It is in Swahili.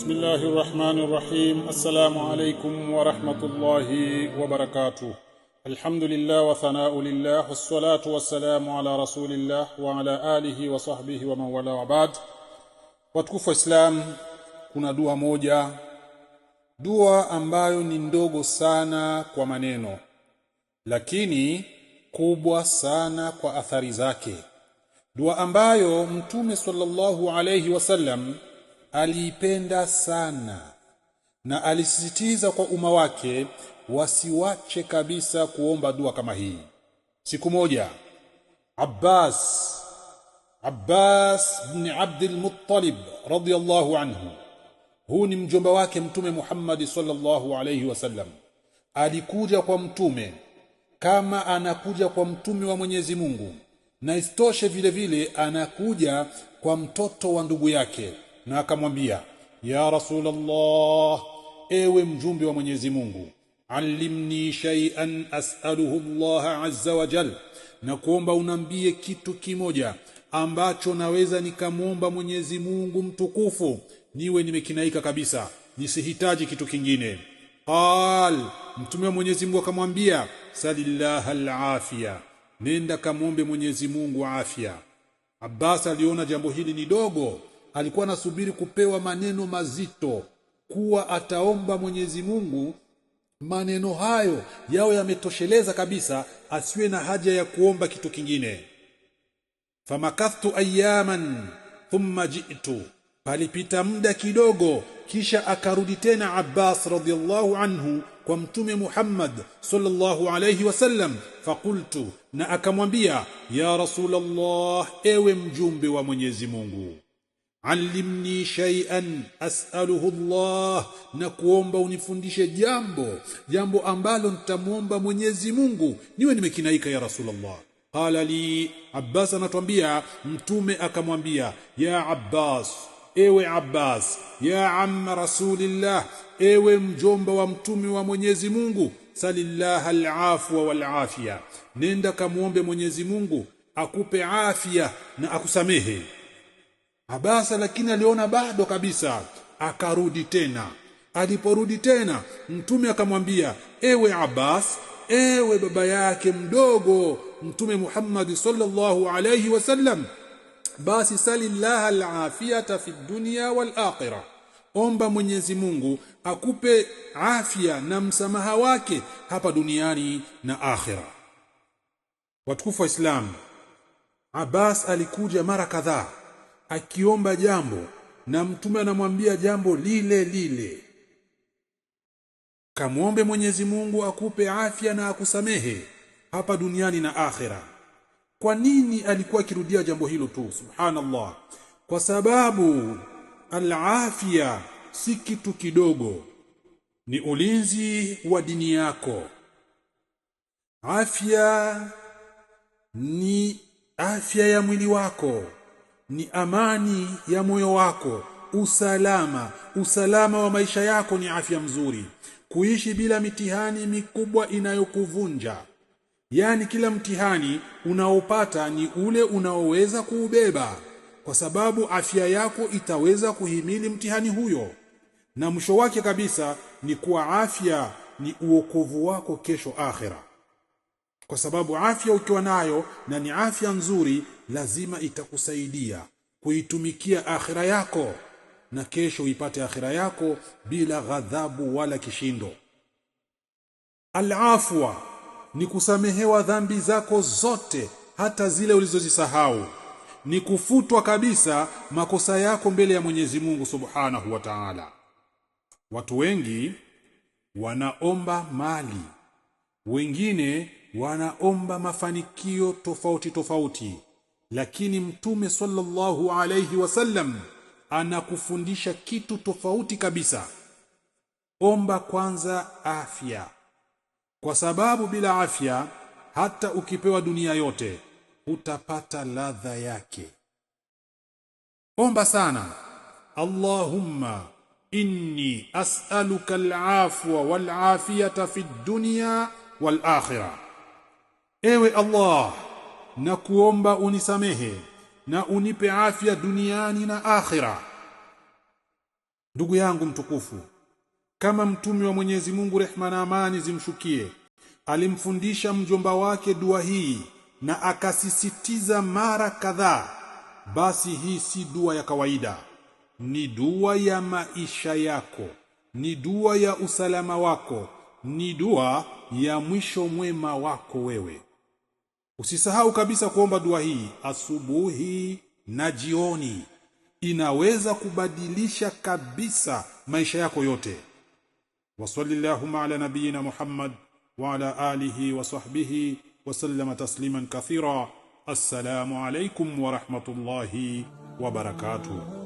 بسم الله الرحمن الرحيم. السلام عليكم ورحمة الله وبركاته. الحمد لله وثناء لله والصلاة والسلام على رسول الله وعلى آله وصحبه ومن والاه وبعد. Watukufu wa Islam, kuna dua moja, dua ambayo ni ndogo sana kwa maneno lakini kubwa sana kwa athari zake, dua ambayo Mtume sallallahu alayhi wasallam aliipenda sana na alisisitiza kwa umma wake wasiwache kabisa kuomba dua kama hii. Siku moja Abbas ibn Abd al-Muttalib radiyallahu anhu, huu ni mjomba wake Mtume Muhammad sallallahu alayhi wasallam, alikuja kwa Mtume kama anakuja kwa mtume wa Mwenyezi Mungu, na istoshe vile vile anakuja kwa mtoto wa ndugu yake, na akamwambia, ya Rasulullah, ewe mjumbe wa Mwenyezi Mungu, allimni shay'an as'aluhu Allah azza wa jalla, na kuomba unambie kitu kimoja ambacho naweza nikamuomba Mwenyezi Mungu mtukufu niwe nimekinaika kabisa, nisihitaji kitu kingine. Mtume wa Mwenyezi Mungu akamwambia, salillah al-afia, nenda kamuombe Mwenyezi Mungu afya. Abbas aliona jambo hili ni dogo, alikuwa anasubiri kupewa maneno mazito, kuwa ataomba Mwenyezi Mungu maneno hayo yao yametosheleza kabisa, asiwe na haja ya kuomba kitu kingine. Famakathtu ayaman thumma ji'tu, palipita muda kidogo kisha akarudi tena Abbas radhiyallahu anhu kwa Mtume Muhammad sallallahu alayhi wasallam. Fakultu, na akamwambia, ya Rasulullah, ewe mjumbe wa Mwenyezi Mungu, allimni shay'an as'aluhu Allah, na kuomba unifundishe jambo ambalo nitamuomba Mwenyezi Mungu niwe nimekinaika ya Rasulullah. Qala li, Abbas anatuambia, Mtume akamwambia, ya Abbas, ewe Abbas, ya amma Rasulillah, ewe mjomba wa Mtume wa Mwenyezi Mungu, salillah al-afwa wal-afia, nenda kamuombe Mwenyezi Mungu akupe afya na akusamehe. Abbas lakini aliona bado kabisa, akarudi tena. Aliporudi tena, Mtume akamwambia, ewe Abbas, ewe baba yake mdogo Mtume Muhammad sallallahu alayhi wasallam, basi salillah al-afiyata fi dunya wal akhirah, omba Mwenyezi Mungu akupe afya na msamaha wake hapa duniani na akhira. Watukufu wa Islam, Abbas alikuja mara kadhaa akiomba jambo na Mtume anamwambia jambo lile lile, kamuombe Mwenyezi Mungu akupe afya na akusamehe hapa duniani na akhira. Kwa nini alikuwa akirudia jambo hilo tu? Subhanallah, kwa sababu al-afia si kitu kidogo, ni ulinzi wa dini yako. Afya ni afya ya mwili wako, ni amani ya moyo wako, usalama wa maisha yako ni afya mzuri, kuishi bila mitihani mikubwa inayokuvunja. Yani kila mtihani unaopata ni ule unaoweza kuubeba, kwa sababu afya yako itaweza kuhimili mtihani huyo, na mwisho wake kabisa ni kuwa afya ni uokovu wako kesho akhira. Kwa sababu afya ukiwa nayo na ni afya nzuri, lazima itakusaidia kuitumikia akhira yako, na kesho ipate akhira yako bila ghadhabu wala kishindo. Al-afwa ni kusamehewa dhambi zako zote, hata zile ulizozisahau, ni kufutwa kabisa makosa yako mbele ya Mwenyezi Mungu Subhanahu wa Ta'ala. Watu wengi wanaomba mali, wengine wanaomba mafanikio tofauti, lakini Mtume sallallahu alayhi wasallam anakufundisha kitu tofauti kabisa. Omba kwanza afya, kwa sababu bila afya hata ukipewa dunia yote utapata ladha yake. Omba sana, Allahumma inni as'aluka al-afwa wal-afiyata fi dunya wal-akhirah, ewe Allah, na kuomba unisamehe na unipe afya duniani na akhira. Ndugu yangu mtukufu, kama mtume wa Mwenyezi Mungu, rehma na amani zimshukie, alimfundisha mjomba wake dua hii na akasisitiza mara kadhaa, basi hii si dua ya kawaida, ni dua ya maisha yako, ni dua ya usalama wako, ni dua ya mwisho mwema wako wewe. Usisahau kabisa kuomba dua hii asubuhi na jioni. Inaweza kubadilisha kabisa maisha yako yote. Wa sallallahu ala nabiyyina Muhammad wa ala alihi wa sahbihi wa sallama tasliman kathira. Assalamu alaykum wa rahmatullahi wa barakatuh.